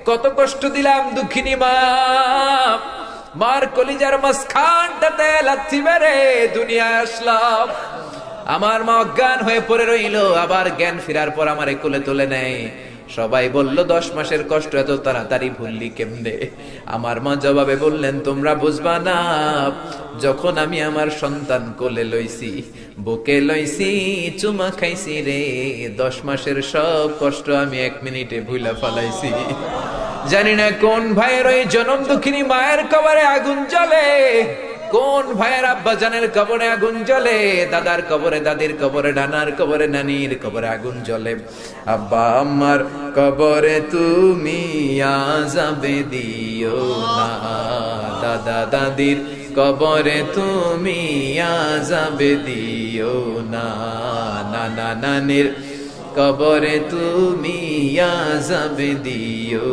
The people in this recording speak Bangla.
কত কষ্ট দিলাম দুঃখিনী মা, মার কলিজার মাঝখানটাতে লাথি মেরে দুনিয়ায় আসলাম। আমার মা অজ্ঞান হয়ে পড়ে রইল, আবার জ্ঞান ফেরার পর আমারে কোলে তুলে নেয়। সবাই বলল 10 মাসের কষ্ট এত তাড়াতাড়ি ভুললি কেমনে? আমার মা জবাবে বললেন, তোমরা বুঝবা না, যখন আমি আমার সন্তান কোলে লইছি, বুকে লইছি, চুমা খাইছি রে, 10 মাসের সব কষ্ট আমি 1 মিনিটে ভুলা ফালাইছি। জানি না কোন ভাইয়ের ওই জনম দুঃখিনী মায়ের কবরে আগুন জ্বলে, কোন ভাইয়ের আব্বা জানের কবরে আগুন জ্বলে, দাদার কবরে, দাদির কবরে, নানার কবরে, নানির কবরে আগুন জ্বলে। আব্বা আম্মার কবরে তুমি আযাবে দিও না, দাদা দাদির কবরে তুমি আযাবে দিও না, নানা নানির কবরে তুমি আযাবে দিও